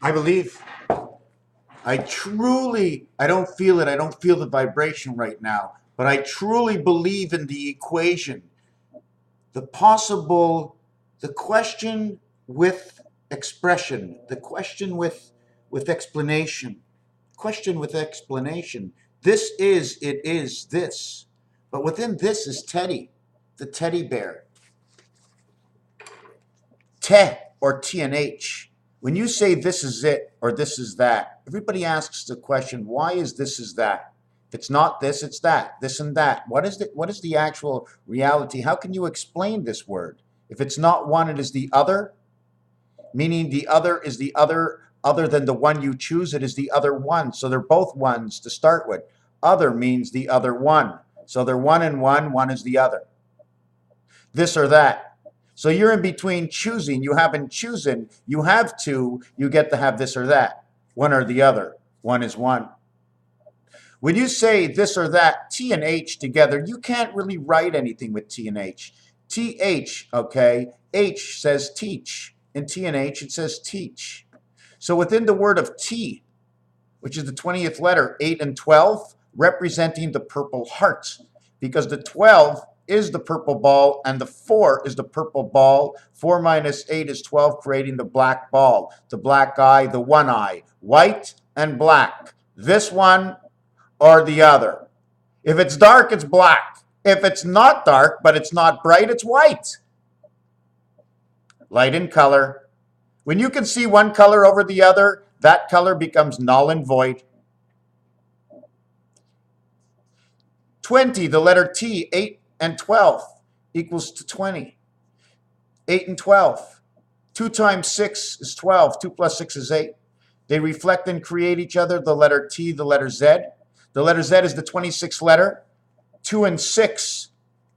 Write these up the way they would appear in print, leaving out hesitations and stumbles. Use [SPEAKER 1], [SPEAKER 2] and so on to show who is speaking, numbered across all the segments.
[SPEAKER 1] I believe. I don't feel it. I don't feel the vibration right now. But I truly believe in the equation. The possible, the question with expression, the question with explanation, question with explanation. This is, it is this. But within this is Teddy, the teddy bear. Te or TNH. When you say this is it or this is that, everybody asks the question, why is this is that? If it's not this, it's that, this and that. What is the actual reality? How can you explain this word? If it's not one, it is the other, meaning the other is the other than the one you choose, it is the other one. So they're both ones to start with. Other means the other one. So they're one and one is the other. This or that. So you're in between choosing. You haven't chosen. You have two. You get to have this or that. One or the other. One is one. When you say this or that, T and H together, you can't really write anything with T and H. TH, okay, H says teach. In T and H, it says teach. So within the word of T, which is the 20th letter, 8 and 12, representing the purple heart. Because the 12 is the purple ball and the 4 is the purple ball. 4 minus 8 is 12, creating the black ball, the black eye, the one eye, white and black. This one or the other. If it's dark, it's black. If it's not dark, but it's not bright, it's white. Light and color. When you can see one color over the other, that color becomes null and void. 20, the letter T, 8 and 12 equals to 20. 8 and 12. 2 times 6 is 12. 2 plus 6 is 8. They reflect and create each other, the letter T, the letter Z. The letter Z is the 26th letter. 2 and 6,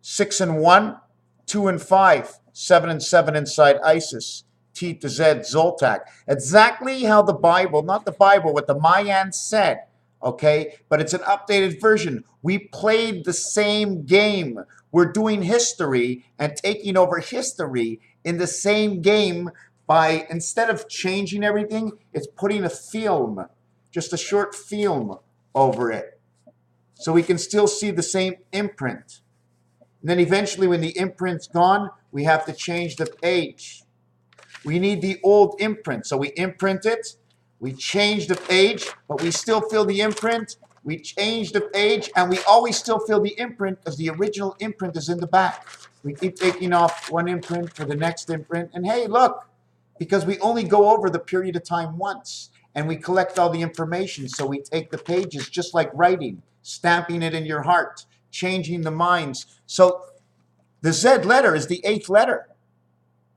[SPEAKER 1] 6 and 1, 2 and 5, 7 and 7 inside Isis. T to Z, Zoltak. Exactly how the Bible, not the Bible, what the Mayans said, okay? But it's an updated version. We played the same game. We're doing history and taking over history in the same game by, instead of changing everything, it's putting a film, just a short film over it. So we can still see the same imprint. And then eventually when the imprint's gone, we have to change the page. We need the old imprint. So we imprint it, we change the page, but we still feel the imprint. We change the page, and we always still feel the imprint because the original imprint is in the back. We keep taking off one imprint for the next imprint. And hey, look, because we only go over the period of time once, and we collect all the information. So we take the pages just like writing, stamping it in your heart, changing the minds. So the Z letter is the 8th letter.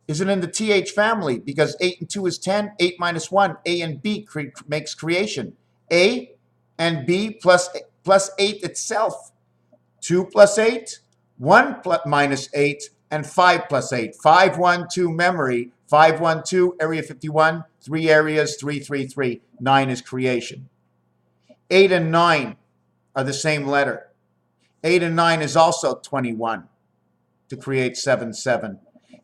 [SPEAKER 1] Is it in the TH family? Because 8 and 2 is 10, 8 minus 1, A and B makes creation. A and B plus 8 itself. 2 plus 8, 1 plus minus 8, and 5 plus 8. 512 memory, 512, area 51, 3 areas, 333. 9 is creation. 8 and 9 are the same letter. 8 and 9 is also 21 to create 7, 7.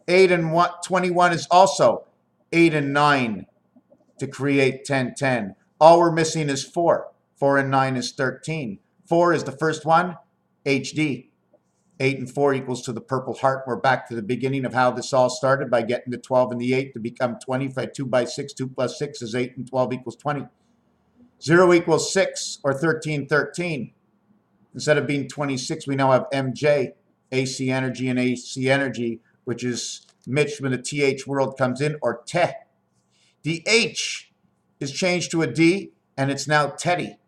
[SPEAKER 1] 8 and 21 is also 8 and 9 to create 10, 10. All we're missing is 4. 4 and 9 is 13. 4 is the first one, HD. 8 and 4 equals to the purple heart. We're back to the beginning of how this all started by getting the 12 and the 8 to become 20. If I 2 by 6, 2 plus 6 is 8 and 12 equals 20. 0 equals 6 or 13, 13. Instead of being 26, we now have MJ, AC energy and AC energy, which is Mitch when the TH world comes in, or Te. The H is changed to a D, and it's now Teddy.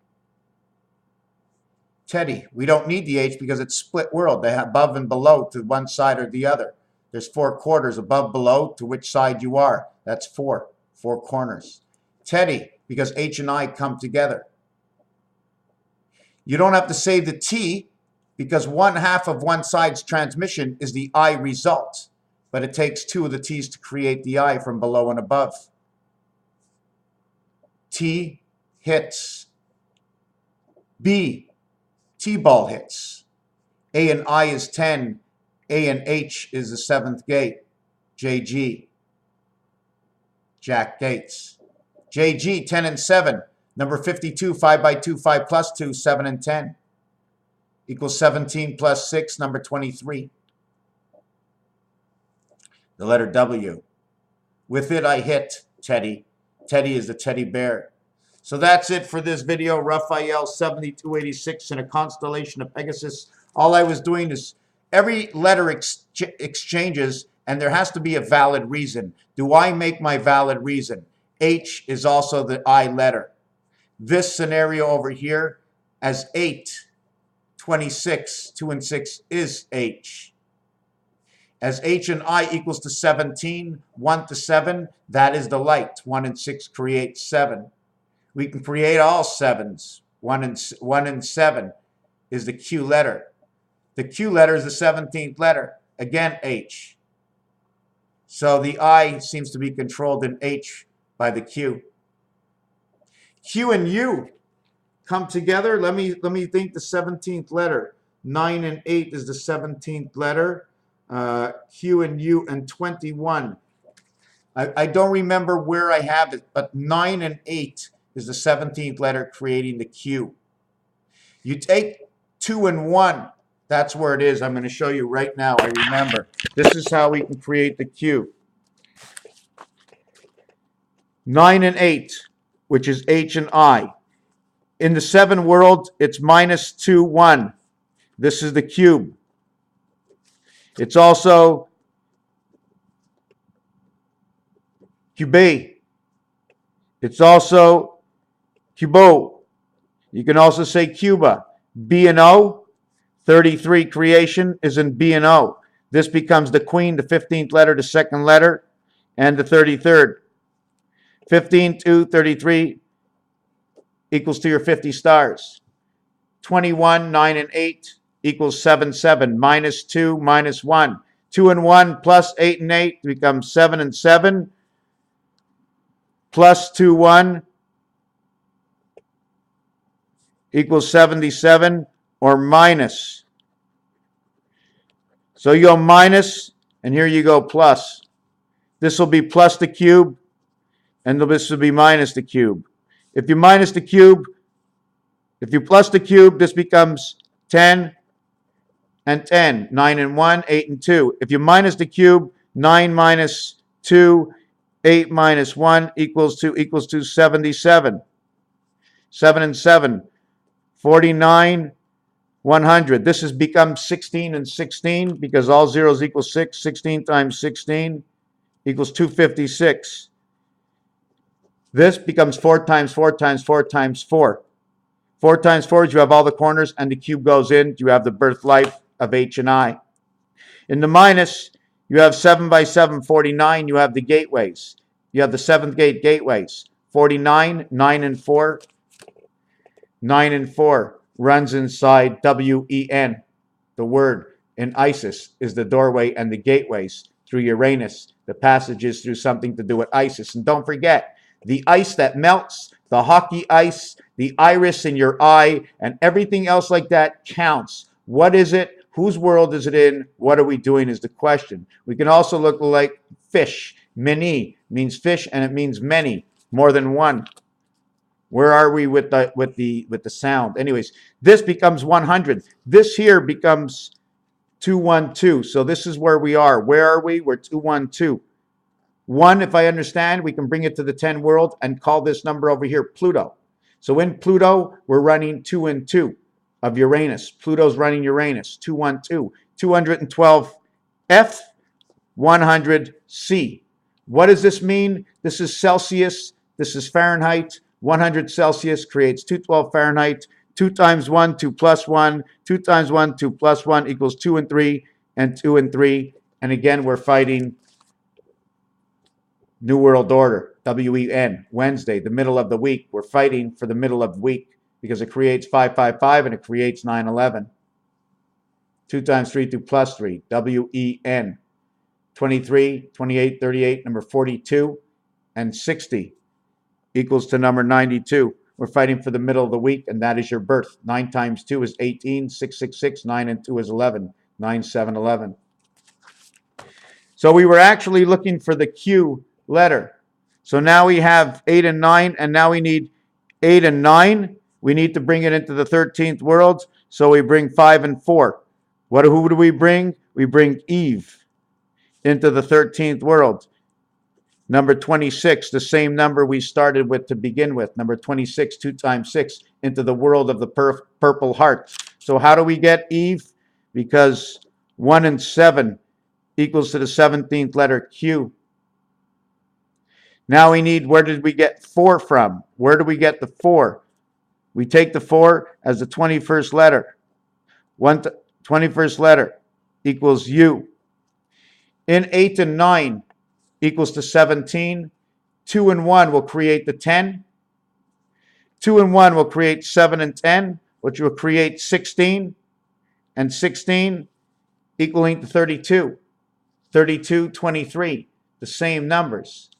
[SPEAKER 1] Teddy. We don't need the H because it's split world. They have above and below to one side or the other. There's 4 quarters, above, below, to which side you are. That's 4 corners. Teddy, because H and I come together. You don't have to say the T, because 1/2 of one side's transmission is the I result. But it takes 2 of the T's to create the I from below and above. T hits. B, T-ball hits. A and I is 10. A and H is the 7th gate. JG, Jack Gates. JG, 10 and 7. Number 52, 5 by 2, 5 plus 2, 7 and 10. Equals 17 plus 6, number 23. The letter W. With it, I hit Teddy. Teddy is the teddy bear. So that's it for this video. Raphael 7286 in a constellation of Pegasus. All I was doing is every letter exchanges, and there has to be a valid reason. Do I make my valid reason? H is also the I letter. This scenario over here, as 8, 26, 2 and 6 is H. As H and I equals to 17, 1 to 7, that is the light. 1 and 6 create 7. We can create all 7s. 1 and 7 is the Q letter. The Q letter is the 17th letter. Again, H. So the I seems to be controlled in H by the Q. Q and U come together. Let me think the 17th letter. 9 and 8 is the 17th letter. Q and U and 21. I don't remember where I have it, but 9 and 8 is the 17th letter creating the Q. You take 2 and 1. That's where it is. I'm going to show you right now. I remember. This is how we can create the Q. 9 and 8, which is H and I. In the 7 world, it's minus 2, 1. This is the cube. It's also cube. It's also cubo. You can also say Cuba. B and O, 33 creation is in B and O. This becomes the queen, the 15th letter, the 2nd letter, and the 33rd. 15, 2, 33 equals to your 50 stars. 21, 9, and 8 equals 7, 7. Minus 2, minus 1. 2 and 1 plus 8 and 8 becomes 7 and 7. Plus 2, 1 equals 77, or minus. So you go minus, and here you go plus. This will be plus the cube, and this will be minus the cube. If you minus the cube, if you plus the cube, this becomes 10 and 10. 9 and 1, 8 and 2. If you minus the cube, 9 minus 2, 8 minus 1 equals to 77. 7 and 7, 49, 100. This has become 16 and 16 because all zeros equal 6. 16 times 16 equals 256. This becomes 4 times 4 times 4 times 4. 4 times 4 is you have all the corners and the cube goes in. You have the birth life of H and I. In the minus, you have 7 by 7, 49. You have the gateways. You have the 7th gate gateways. 49, 9 and 4. 9 and 4 runs inside WEN. The word in Isis is the doorway and the gateways through Uranus. The passages through something to do with Isis. And don't forget, the ice that melts, the hockey ice, the iris in your eye, and everything else like that counts. What is it? Whose world is it in? What are we doing is the question. We can also look like fish. Many means fish, and it means many, more than one. Where are we with the sound? Anyways, this becomes 100. This here becomes 212. So this is where we are. Where are we? We're 212. 1, if I understand, we can bring it to the 10 world and call this number over here Pluto. So in Pluto, we're running 2 and 2 of Uranus. Pluto's running Uranus, 212. 212 F, 100 C. What does this mean? This is Celsius. This is Fahrenheit. 100 Celsius creates 212 Fahrenheit. 2 times 1, 2 plus 1. 2 times 1, 2 plus 1 equals 2 and 3, and 2 and 3. And again, we're fighting New World Order, WEN, Wednesday, the middle of the week. We're fighting for the middle of the week because it creates 555 and it creates 911. 2 times 3, 2 plus 3, WEN. 23, 28, 38, number 42, and 60 equals to number 92. We're fighting for the middle of the week, and that is your birth. 9 times 2 is 18, 666, 9 and 2 is 11, 9, 7, 11. So we were actually looking for the Q letter. So now we have 8 and 9, and now we need 8 and 9. We need to bring it into the 13th world, so we bring 5 and 4. Who do we bring? We bring Eve into the 13th world. Number 26, the same number we started with to begin with. Number 26, 2 times 6, into the world of the purple heart. So how do we get Eve? Because 1 and 7 equals to the 17th letter Q. Now we need, where did we get 4 from? Where do we get the 4? We take the 4 as the 21st letter. 21st letter equals U. In 8 and 9 equals to 17. 2 and 1 will create the 10. 2 and 1 will create 7 and 10, which will create 16. And 16 equaling to 32. 32, 23, the same numbers.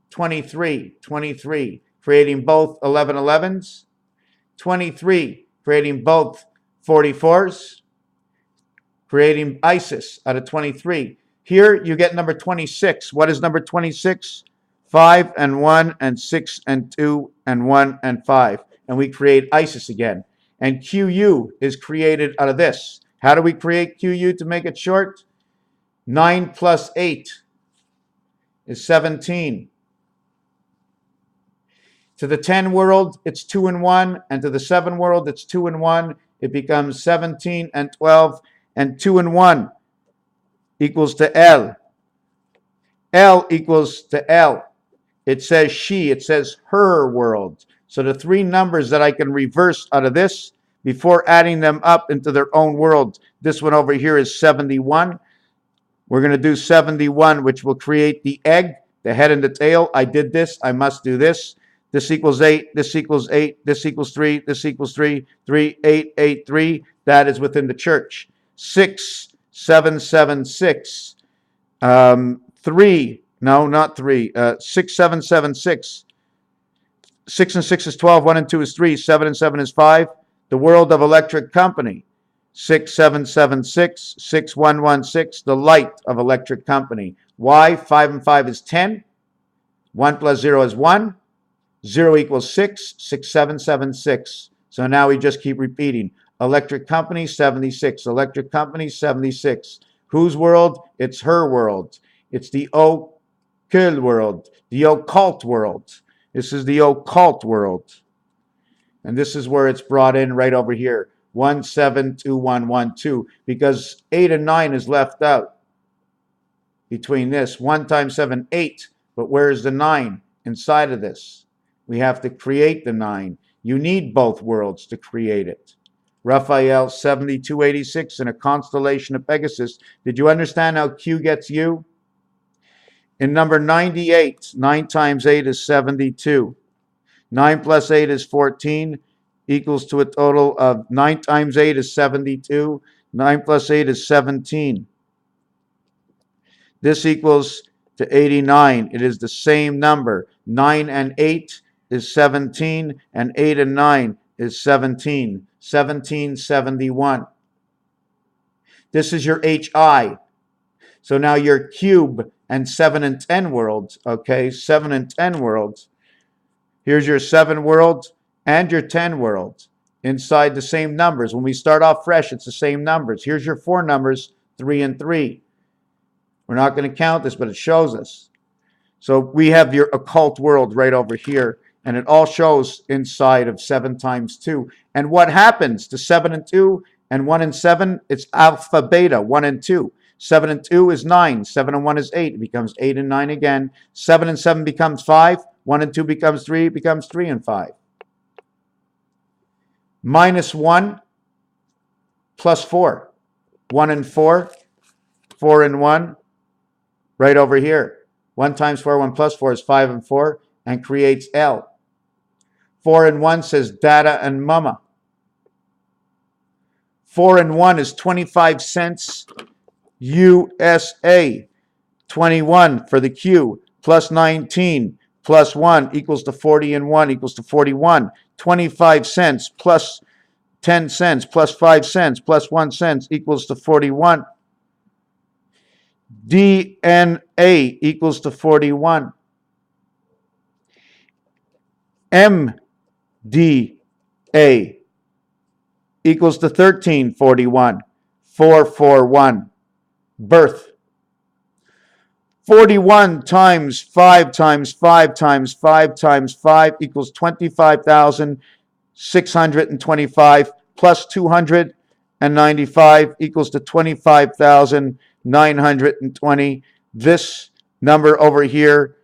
[SPEAKER 1] 23, 23, creating both 11 11s. 23, creating both 44s. Creating ISIS out of 23. Here you get number 26. What is number 26? 5 and 1 and 6 and 2 and 1 and 5. And we create ISIS again. And QU is created out of this. How do we create QU to make it short? 9 plus 8 is 17. To the 10 world, it's 2 and 1. And to the 7 world, it's 2 and 1. It becomes 17 and 12. And 2 and 1 equals to ELLE. ELLE equals to ELLE. It says she, it says her world. So the 3 numbers that I can reverse out of this before adding them up into their own world. This one over here is 71. We're going to do 71, which will create the egg, the head and the tail. I did this. I must do this. This equals 8. This equals 8. This equals 3. This equals 3. 3, 8, 8, 3. That is within the church. 6, 7, 7, 6. 3. No, not 3. 6, 7, 7, 6. 6 and 6 is 12. 1 and 2 is 3. 7 and 7 is 5. The world of electric company. 6, 7, 7, 6. 6, 1, 1, 6. The light of electric company. Why? 5 and 5 is 10. 1 plus 0 is 1. 0 equals 6. 6, 7, 7, 6. So now we just keep repeating. Electric company, 76. Electric company, 76. Whose world? It's her world. It's the occult world. The occult world. This is the occult world. And this is where it's brought in right over here. 1, 7, 2, 1, 1, 2. Because 8 and 9 is left out between this. 1 times 7, 8. But where's the 9 inside of this? We have to create the 9. You need both worlds to create it. Raphael 7286 in a constellation of Pegasus. Did you understand how Q gets U? In number 98, 9 times 8 is 72. 9 plus 8 is 14, equals to a total of 9 times 8 is 72. 9 plus 8 is 17. This equals to 89. It is the same number. 9 and 8 is 17, and 8 and 9 is 17. 1771. This is your HI. So now your cube and 7 and 10 worlds, okay? 7 and 10 worlds. Here's your 7 worlds and your 10 worlds inside the same numbers. When we start off fresh, it's the same numbers. Here's your 4 numbers, 3 and 3. We're not going to count this, but it shows us. So we have your occult world right over here. And it all shows inside of 7 times 2. And what happens to 7 and 2 and 1 and 7? It's alpha, beta, 1 and 2. 7 and 2 is 9. 7 and 1 is 8. It becomes 8 and 9 again. 7 and 7 becomes 5. 1 and 2 becomes 3. It becomes 3 and 5. Minus 1 plus 4. 1 and 4. 4 and 1. Right over here. 1 times 4, 1 plus 4 is 5 and 4. And creates L. 4 and 1 says data and mama. 4 and 1 is 25 cents USA. 21 for the Q. Plus 19 plus 1 equals to 40 and 1 equals to 41. 25 cents plus 10 cents plus 5 cents plus 1 cent equals to 41. DNA equals to 41. MDA equals to 1341. 441. Birth. 41 times 5 times 5 times 5 times 5 equals 25,625 plus 295 equals to 25,920. This number over here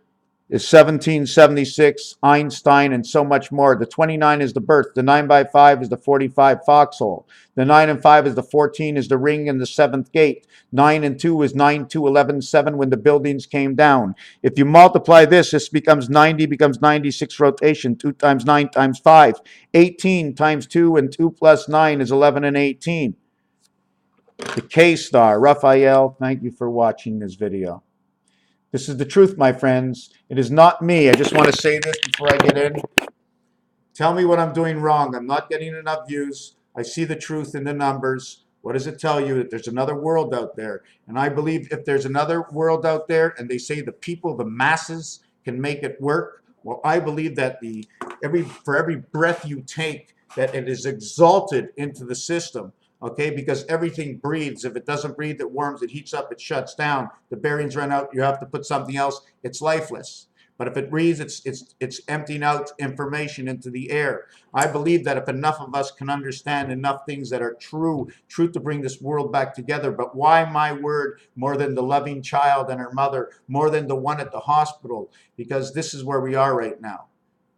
[SPEAKER 1] is 1776, Einstein, and so much more. The 29 is the birth. The 9 by 5 is the 45 foxhole. The 9 and 5 is the 14 is the ring in the 7th gate. 9 and 2 is 9, 2, 11, 7 when the buildings came down. If you multiply this, this becomes 90, becomes 96 rotation. 2 times 9 times 5. 18 times 2 and 2 plus 9 is 11 and 18. The K-star, Raphael, thank you for watching this video. This is the truth, my friends. It is not me. I just want to say this before I get in. Tell me what I'm doing wrong. I'm not getting enough views. I see the truth in the numbers. What does it tell you? That there's another world out there. And I believe if there's another world out there and they say the people, the masses can make it work, well, I believe that for every breath you take, that it is exalted into the system. Okay, because everything breathes. If it doesn't breathe, it warms, it heats up, it shuts down. The bearings run out, you have to put something else. It's lifeless. But if it breathes, it's emptying out information into the air. I believe that if enough of us can understand enough things that are truth to bring this world back together. But why my word more than the loving child and her mother, more than the one at the hospital? Because this is where we are right now.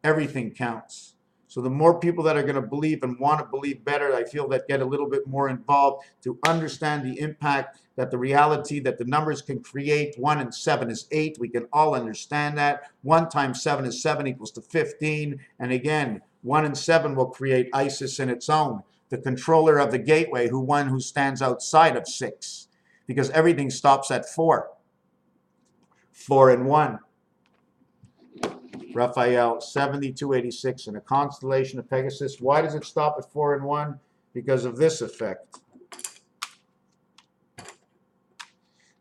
[SPEAKER 1] Everything counts. So the more people that are going to believe and want to believe better, I feel that get a little bit more involved to understand the impact that the reality that the numbers can create. 1 and 7 is 8. We can all understand that. 1 times 7 is 7 equals to 15. And again, 1 and 7 will create ISIS in its own. The controller of the gateway, who stands outside of 6. Because everything stops at 4. 4 and 1. Raphael, 7286 in a constellation of Pegasus. Why does it stop at 4 and 1? Because of this effect.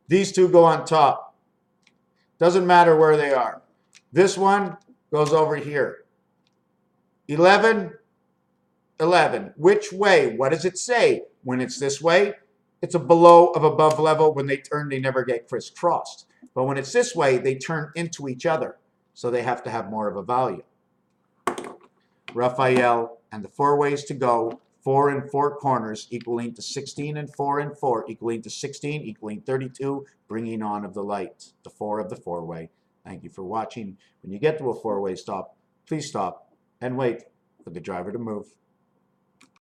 [SPEAKER 1] These two go on top. Doesn't matter where they are. This one goes over here. 11, 11. Which way? What does it say? When it's this way, it's a below of above level. When they turn, they never get crisscrossed. But when it's this way, they turn into each other. So they have to have more of a value. Raphael, and the 4 ways to go, 4 and 4 corners equaling to 16 and 4 and 4 equaling to 16 equaling 32, bringing on of the light, the 4 of the 4-way. Thank you for watching. When you get to a 4-way stop, please stop and wait for the driver to move.